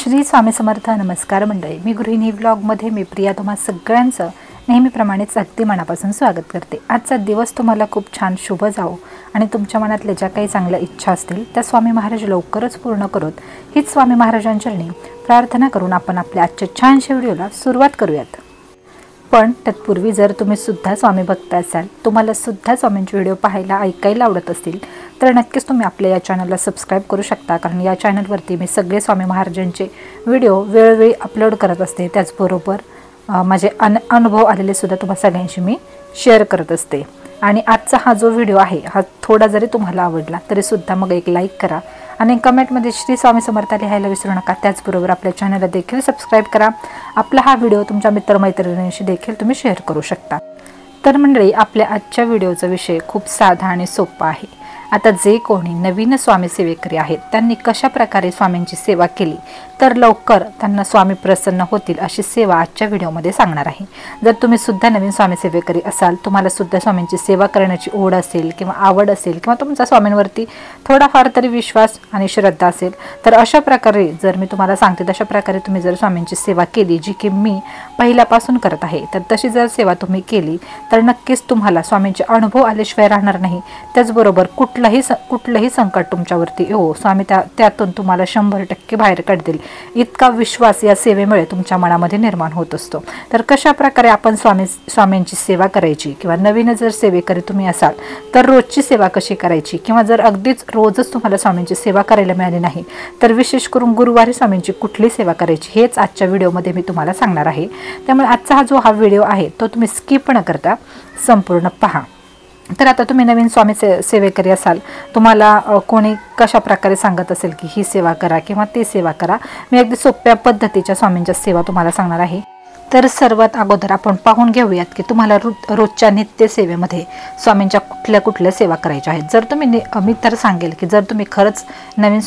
श्री स्वामी समर्थ. नमस्कार मंडळी, मी गृहिणी व्लॉगमध्ये मी प्रिया तुम्हा सगळ्यांचं नेहमीप्रमाणेच अगदी मनापासून स्वागत करते. आजचा दिवस तुम्हाला खूप छान शुभ जावो आणि तुमच्या मनातल्या ज्या काही चांगल्या इच्छा असतील त्या स्वामी महाराज लवकरच पूर्ण करोत हीच स्वामी महाराजांचरणी प्रार्थना करून आपण आपल्या आजच्या छानशा व्हिडिओला सुरुवात करूयात. पण तत्पूर्वी जर तुम्ही सुद्धा स्वामी भक्त असाल, तुम्हाला सुद्धा स्वामींचे व्हिडिओ पाहायला ऐकायला आवडत असतील तर नक्कीच तुम्ही आपल्या या चॅनलला सबस्क्राईब करू शकता. कारण या चॅनलवरती मी सगळे स्वामी महाराजांचे व्हिडिओ वेळोवेळी अपलोड करत असते. त्याचबरोबर माझे अनुभव आलेले सुद्धा तुम्हा सगळ्यांशी मी शेअर करत असते. आणि आजचा हा जो व्हिडिओ आहे हा थोडा जरी तुम्हाला आवडला तरीसुद्धा मग एक लाईक करा आणि कमेंटमध्ये श्री स्वामी समर्थ लिहायला विसरू नका. त्याचबरोबर आपल्या चॅनलला देखील सबस्क्राईब करा. आपला हा व्हिडिओ तुमच्या मित्रमैत्रिणींशी देखील तुम्ही शेअर करू शकता. तर मंडळी, आपल्या आजच्या व्हिडिओचा विषय खूप साधा आणि सोपा आहे. आता जे कोणी नवीन स्वामी सेवेकरी आहेत त्यांनी कशा प्रकारे स्वामींची सेवा केली तर लवकर त्यांना स्वामी प्रसन्न होतील अशी सेवा आजच्या व्हिडिओमध्ये सांगणार आहे. जर तुम्ही सुद्धा नवीन स्वामी सेवेकरी असाल, तुम्हाला सुद्धा स्वामींची सेवा करण्याची ओढ असेल किंवा आवड असेल किंवा तुमचा स्वामींवरती थोडाफार तरी विश्वास आणि श्रद्धा असेल तर अशा प्रकारे जर मी तुम्हाला सांगते तशा प्रकारे तुम्ही जर स्वामींची सेवा केली, जी की मी पहिल्यापासून करत आहे, तर तशी जर सेवा तुम्ही केली तर नक्कीच तुम्हाला स्वामींचे अनुभव आल्याशिवाय राहणार नाही. त्याचबरोबर कुठलंही संकट तुमच्यावरती येऊ स्वामी त्यातून तुम्हाला 100% बाहेर काढतील इतका विश्वास या सेवेमुळे तुमच्या मनामध्ये निर्माण होत असतो. तर कशा प्रकारे आपण स्वामींची सेवा करायची किंवा नवीन जर सेवेकरी तुम्ही असाल तर रोजची सेवा कशी करायची किंवा जर अगदीच रोजच तुम्हाला स्वामींची सेवा करायला मिळाली नाही तर विशेष करून गुरुवारी स्वामींची कुठली सेवा करायची हेच आजच्या व्हिडिओमध्ये मी तुम्हाला सांगणार आहे. त्यामुळे आजचा जो हा व्हिडिओ आहे तो तुम्ही स्किप न करता संपूर्ण पहा. तर आता तुम्ही नवीन स्वामी सेवेकरी असाल, तुम्हाला कोणी कशा प्रकारे सांगत असेल की ही सेवा करा किंवा ती सेवा करा, मी अगदी सोप्या पद्धतीच्या स्वामींच्या सेवा तुम्हाला सांगणार आहे. तर सर्वात अगोदर आपण पाहून घेऊयात की तुम्हाला रोजच्या नित्य सेवेमध्ये स्वामींच्या कुठल्या सेवा करायच्या आहेत. जर तुम्ही मी तर सांगेल की जर तुम्ही खरंच नवीन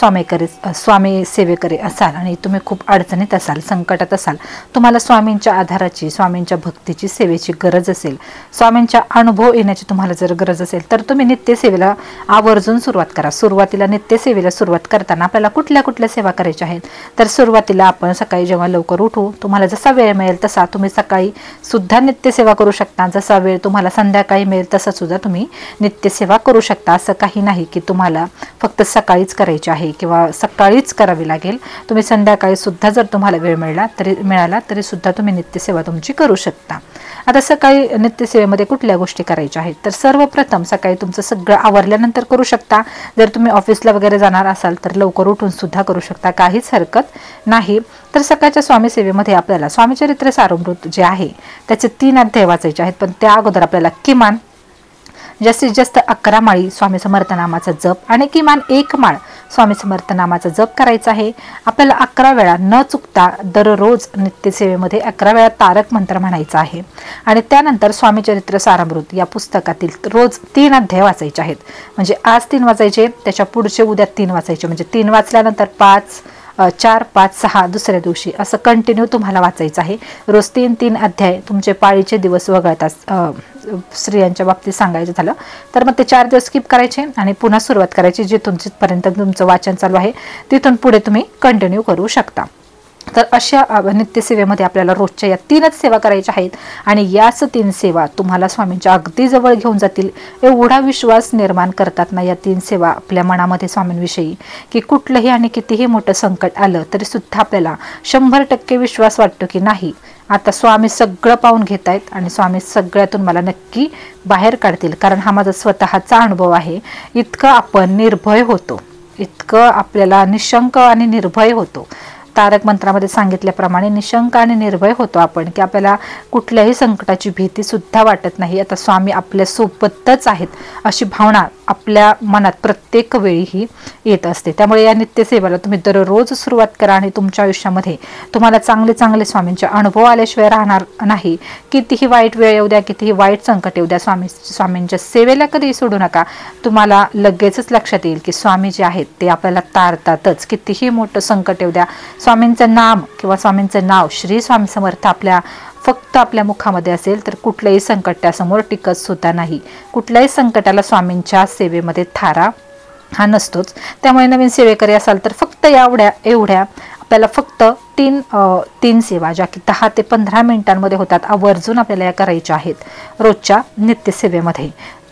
स्वामी सेवेकरी असाल आणि तुम्ही खूप अडचणीत असाल, संकटात असाल, तुम्हाला स्वामींच्या आधाराची, स्वामींच्या भक्तीची, सेवेची गरज असेल, स्वामींच्या अनुभव येण्याची तुम्हाला जर गरज असेल तर तुम्ही नित्य सेवेला आवर्जून सुरुवात करा. सुरुवातीला नित्य सेवेला सुरुवात करताना आपल्याला कुठल्या सेवा करायच्या आहेत तर सुरुवातीला आपण सकाळी जेव्हा लवकर उठू, तुम्हाला जसा वेळ मिळेल तसा तुम्ही सकाळी सुद्धा नित्यसेवा करू शकता. जसा वेळ तुम्हाला संध्याकाळी मिळेल तसा सुद्धा तुम्ही नित्यसेवा करू शकता. असं काही नाही की तुम्हाला फक्त सकाळीच करायची आहे किंवा सकाळीच करावी लागेल. तुम्ही संध्याकाळी सुद्धा जर तुम्हाला वेळ मिळाला तरी सुद्धा तुम्ही नित्यसेवा तुमची करू शकता. आता सकाळी नित्यसेवेमध्ये कुठल्या गोष्टी करायच्या आहेत तर सर्वप्रथम सकाळी तुमचं सगळं आवरल्यानंतर करू शकता. जर तुम्ही ऑफिसला वगैरे जाणार असाल तर लवकर उठून सुद्धा करू शकता, काहीच हरकत नाही. तर सकाळच्या स्वामी सेवेमध्ये आपल्याला स्वामीचरित्र सारामृत जे आहे त्याचे 3 अध्याय वाचायचे आहेत. पण त्या अगोदर आपल्याला किमान जास्तीत जास्त 11 माळी स्वामी समर्थ नामाचा जप आणि किमान 1 माळ स्वामी समर्थ नामाचा जप करायचा आहे. आपल्याला 11 वेळा न चुकता दररोज नित्यसेवेमध्ये 11 वेळा तारक मंत्र म्हणायचा आहे. आणि त्यानंतर स्वामीचरित्र सारामृत या पुस्तकातील रोज 3 अध्याय वाचायचे आहेत. म्हणजे आज 3 वाचायचे, त्याच्या पुढचे उद्या 3 वाचायचे, म्हणजे 3 वाचल्यानंतर 5, 4, 5, 6 दुसऱ्या दिवशी असं कंटिन्यू तुम्हाला वाचायचं आहे. रोज 3 अध्याय तुमचे पाळीचे दिवस वगळतात. स्त्रियांच्या बाबतीत सांगायचं झालं तर मग ते 4 दिवस स्किप करायचे आणि पुन्हा सुरुवात करायची. जिथपर्यंत तुमचं वाचन चालू आहे तिथून पुढे तुम्ही कंटिन्यू करू शकता. तर अशा नित्यसेवेमध्ये आपल्याला रोजच्या या 3च सेवा करायच्या आहेत आणि याच 3 सेवा तुम्हाला स्वामींच्या अगदी जवळ घेऊन जातील. एवढा विश्वास निर्माण करतात ना या 3 सेवा आपल्या मनामध्ये स्वामींविषयी की कुठलंही आणि कितीही मोठं संकट आलं तरी सुद्धा आपल्याला 100% विश्वास वाटतो की नाही, आता स्वामी सगळं पाहून घेत आहेत आणि स्वामी सगळ्यातून मला नक्की बाहेर काढतील. कारण हा माझा स्वतःचा अनुभव आहे. इतकं आपण निर्भय होतो, इतकं आपल्याला निशंक आणि निर्भय होतो. तारक मंत्रामध्ये सांगितल्याप्रमाणे निशंक आणि निर्भय होतो आपण की आपल्याला कुठल्याही संकटाची भीती सुद्धा वाटत नाही. आता स्वामी आपल्या सोबतच आहेत अशी भावना आपल्या मनात प्रत्येक वेळीही येत असते. त्यामुळे या नित्यसेवेला तुम्ही दररोज सुरुवात करा आणि तुमच्या आयुष्यामध्ये तुम्हाला चांगले स्वामींचे अनुभव आल्याशिवाय राहणार नाही. कितीही वाईट वेळ येऊ द्या, कितीही वाईट संकट येऊ द्या, स्वामींच्या सेवेला कधीही सोडू नका. तुम्हाला लगेचच लक्षात येईल की स्वामी जे आहेत ते आपल्याला तारतातच. कितीही मोठं संकट येऊ द्या, स्वामींचं नाम किंवा स्वामींचं नाव श्री स्वामी समर्थ फक्त आपल्या मुखामध्ये असेल तर कुठल्याही संकट त्यासमोर टिकत सुद्धा नाही. कुठल्याही संकटाला स्वामींच्या सेवेमध्ये थारा हा नसतोच. त्यामुळे नवीन सेवेकरी असाल तर फक्त एवढ्या आपल्याला फक्त तीन सेवा ज्या की 10 ते 15 मिनिटांमध्ये होतात आवर्जून आपल्याला या करायच्या आहेत रोजच्या नित्यसेवेमध्ये।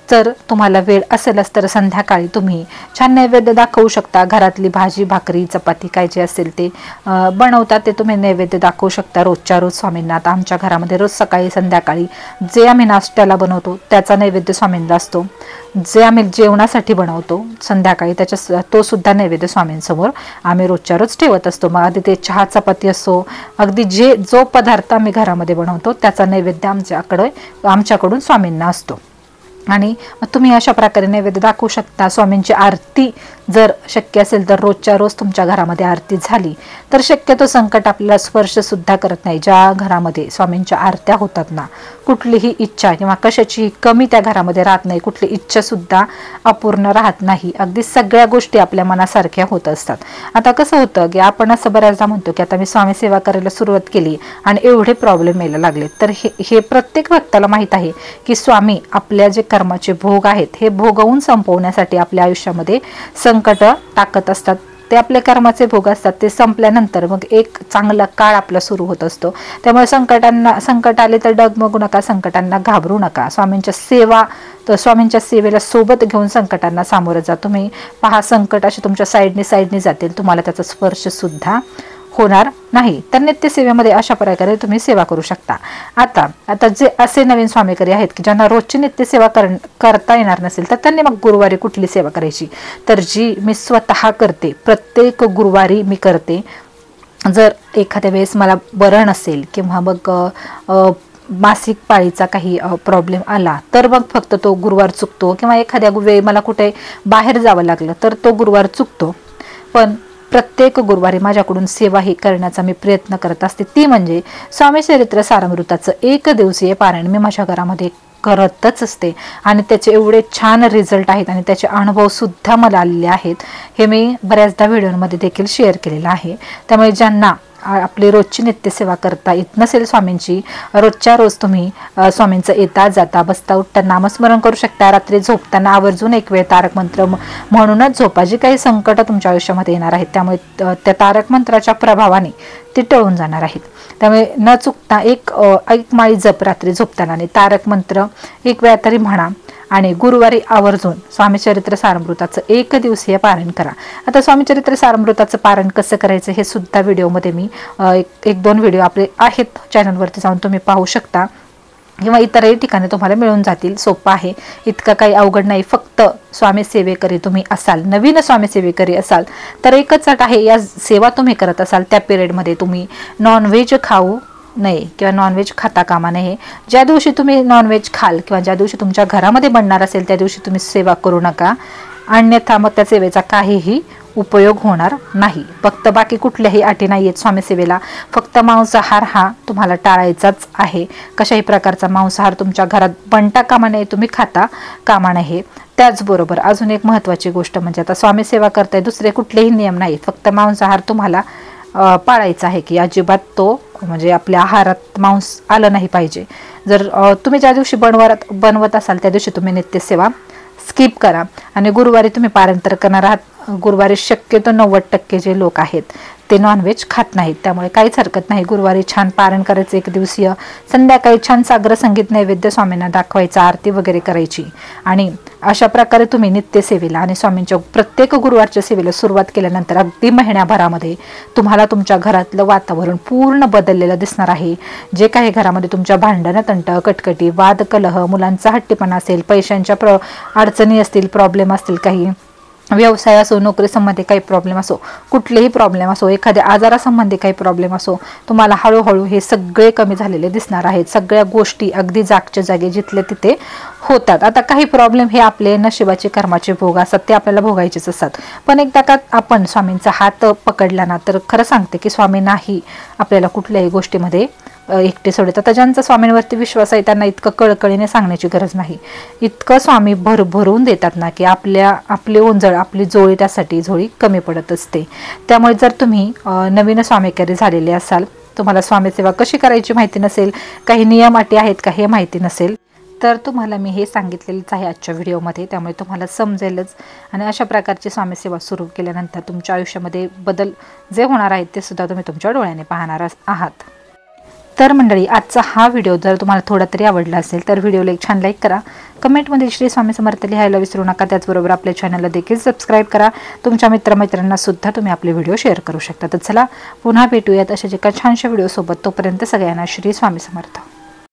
जर तुम्हाला वेळ असेलच तर संध्याकाळी तुम्ही छान नैवेद्य दाखवू शकता। घरातली भाजी भाकरी चपाती काय जे असेल ते बनवतात ते तुम्ही नैवेद्य दाखवू शकता रोजच्या रोज स्वामींना। आता आमच्या घरामध्ये रोज सकाळी संध्याकाळी जे आम्ही नाश्त्याला बनवतो त्याचा नैवेद्य स्वामींना असतो, जे आम्ही जेवणासाठी बनवतो संध्याकाळी तो सुद्धा नैवेद्य स्वामींसमोर आम्ही रोजच्या रोज ठेवत असतो। मग आधी ते चहा चपाती असो, अगदी जो पदार्थ आम्ही घरामध्ये बनवतो त्याचा नैवेद्य आमच्याकडून स्वामींना असतो। आणि तुम्ही अशा प्रकारे नैवेद्य दाखवू शकता। स्वामींची आरती जर शक्य असेल तर रोजच्या रोज तुमच्या घरामध्ये आरती झाली तर शक्यतो संकट आपल्याला स्पर्श सुद्धा करत नाही। ज्या घरामध्ये स्वामींच्या आरत्या होतात ना, कुठलीही इच्छा किंवा कशाची कमी त्या घरामध्ये राहत नाही, कुठली इच्छा सुद्धा अपूर्ण राहत नाही, अगदी सगळ्या गोष्टी आपल्या मनासारख्या होत असतात। आता कसं होतं की आपण असं बऱ्याचदा म्हणतो की आता मी स्वामी सेवा करायला सुरुवात केली आणि एवढे प्रॉब्लेम यायला लागले, तर हे प्रत्येक व्यक्तीला माहीत आहे की स्वामी आपल्या जे कर्माचे भोग आहेत हे भोगवून संपवण्यासाठी आपल्या आयुष्यामध्ये संकट टाकत असतात। ते आपले कर्माचे भोग असतात, ते संपल्यानंतर मग एक चांगला काळ आपला सुरू होत असतो। त्यामुळे संकट आले तर डगमगू नका, संकटांना घाबरू नका। स्वामींच्या सेवेला सोबत घेऊन संकटांना सामोरं जा। तुम्ही पहा संकट असे तुमच्या साईडने जातील, तुम्हाला त्याचा स्पर्श सुद्धा होणार नाही। तर नित्यसेवेमध्ये अशा प्रकारे तुम्ही सेवा करू शकता। आता जे असे नवीन स्वामीकरी आहेत की ज्यांना रोजची नित्यसेवा करता येणार नसेल तर त्यांनी मग गुरुवारी कुठली सेवा करायची, तर जी मी स्वतः करते, प्रत्येक गुरुवारी मी करते। जर एखाद्या वेळेस मला बरं नसेल किंवा मग मासिक पाळीचा काही प्रॉब्लेम आला तर मग फक्त तो गुरुवार चुकतो, किंवा एखाद्या वेळी मला कुठे बाहेर जावं लागलं तर तो गुरुवार चुकतो। पण प्रत्येक गुरुवारी माझ्याकडून सेवा ही करण्याचा मी प्रयत्न करत असते, ती म्हणजे स्वामी चरित्र सारामृताचं 1 दिवसीय पारायण मी माझ्या घरामध्ये करतच असते। आणि त्याचे एवढे छान रिझल्ट आहेत आणि त्याचे अनुभव सुद्धा मला आलेले आहेत, हे मी बऱ्याचदा व्हिडिओमध्ये देखील शेअर केलेलं आहे। त्यामुळे ज्यांना आपली रोजची नित्यसेवा करता येत नसेल स्वामींची, रोजच्या रोज तुम्ही स्वामींचं येता जाता बसता उठता नामस्मरण करू शकता। रात्री झोपताना आवर्जून एक वेळ तारक मंत्र म्हणूनच झोपा। जी काही संकट तुमच्या आयुष्यामध्ये येणार आहेत त्यामुळे त्या तारक मंत्राच्या प्रभावाने ते टळून जाणार आहेत। त्यामुळे न चुकता एक माळी जप रात्री झोपताना आणि तारक मंत्र एक वेळा तरी म्हणा, आणि गुरुवारी आवर्जून स्वामीचरित्र सारामृताचं 1 दिवसीय पारायण करा। आता स्वामीचरित्र सारामृताचं पारायण कसं करायचं हे सुद्धा व्हिडिओमध्ये मी एक दोन व्हिडिओ आपले आहेत चॅनलवरती जाऊन तुम्ही पाहू शकता, किंवा इतरही ठिकाणी तुम्हाला मिळून जातील। सोपं आहे, इतकं काही अवघड नाही। फक्त स्वामी सेवेकरी तुम्ही असाल, नवीन स्वामी सेवेकरी असाल तर एकच अट आहे, या सेवा तुम्ही करत असाल त्या पिरियडमध्ये तुम्ही नॉनव्हेज खाऊ नाही किंवा नॉनव्हेज खाता कामा नये। ज्या दिवशी तुम्ही नॉनव्हेज खाल किंवा ज्या दिवशी तुमच्या घरामध्ये बनणार असेल त्या दिवशी तुम्ही सेवा करू नका, अन्यथा मग त्या सेवेचा काहीही उपयोग होणार नाही। फक्त बाकी कुठल्याही अटी नाही आहेत स्वामी सेवेला, फक्त मांसाहार हा तुम्हाला टाळायचाच आहे। कशाही प्रकारचा मांसाहार तुमच्या घरात बनता कामा नये, तुम्ही खाता कामा नये। त्याचबरोबर अजून एक महत्त्वाची गोष्ट म्हणजे आता स्वामी सेवा करताय दुसरे कुठलेही नियम नाहीत, फक्त मांसाहार तुम्हाला पाळायचा आहे की अजिबात तो म्हणजे आपल्या आहारात मांस आलं नाही पाहिजे। जर तुम्ही ज्या दिवशी बनवत असाल त्या दिवशी तुम्ही नित्यसेवा स्किप करा। आणि गुरुवारी तुम्ही पारायण तर करणार आहात, गुरुवारी शक्यतो 90% जे लोक आहेत ते नॉनव्हेज खात नाहीत, त्यामुळे काहीच हरकत नाही। गुरुवारी छान पारायण करायचं 1 दिवसीय, संध्याकाळी छान सागर संगीत नैवेद्य स्वामींना दाखवायचा, आरती वगैरे करायची। आणि अशा प्रकारे तुम्ही नित्यसेवेला आणि स्वामींच्या प्रत्येक गुरुवारच्या सेवेला सुरुवात केल्यानंतर अगदी महिन्याभरामध्ये तुम्हाला तुमच्या घरातलं वातावरण पूर्ण बदललेलं दिसणार आहे। जे काही घरामध्ये तुमच्या भांडणं तंट कटकटी वाद कलह मुलांचा हट्टीपणा असेल, पैशांच्या अडचणी असतील, प्रॉब्लेम असतील, काही व्यवसाय असो, नोकरी संबंधी काही प्रॉब्लेम असो, कुठलेही प्रॉब्लेम असो, एखाद्या आजारासंबंधी काही प्रॉब्लेम असो, तुम्हाला हळूहळू हे सगळे कमी झालेले दिसणार आहेत। सगळ्या गोष्टी अगदी जागच्या जागी जिथल्या तिथे होतात। आता काही प्रॉब्लेम हे आपले नशिबाचे कर्माचे भोग असतात, ते आपल्याला भोगायचेच असतात। पण एकदा का आपण स्वामींचा हात पकडला ना तर खरं सांगते की स्वामी नाही आपल्याला कुठल्याही गोष्टीमध्ये एकटे सोडत। आता ज्यांचा स्वामींवरती विश्वास आहे त्यांना इतकं कळकळीने सांगण्याची गरज नाही, इतकं स्वामी भरभरून देतात ना की आपली ओंजळ आपली जोळी त्यासाठी झोळी कमी पडत असते। त्यामुळे जर तुम्ही नवीन स्वामीकरी झालेले असाल, तुम्हाला स्वामी सेवा कशी करायची माहिती नसेल, काही नियम अटी आहेत का हे माहिती नसेल, तर तुम्हाला मी हे सांगितलेलंच आहे आजच्या व्हिडिओमध्ये, त्यामुळे तुम्हाला समजेलच। आणि अशा प्रकारची स्वामी सेवा सुरू केल्यानंतर तुमच्या आयुष्यामध्ये बदल जे होणार आहेत ते सुद्धा तुम्ही तुमच्या डोळ्याने पाहणार आहात। तर मंडळी, आजचा हा व्हिडिओ जर तुम्हाला थोडा तरी आवडला असेल तर व्हिडिओला एक छान लाईक करा, कमेंटमध्ये श्री स्वामी समर्थ लिहायला विसरू नका। त्याचबरोबर आपल्या चॅनलला देखील सबस्क्राईब करा। तुमच्या मित्रमैत्रिणींना सुद्धा तुम्ही आपले व्हिडिओ शेअर करू शकता। तर चला पुन्हा भेटूयात अशाच एका छानशा व्हिडिओसोबत। तोपर्यंत सगळ्यांना श्री स्वामी समर्थ।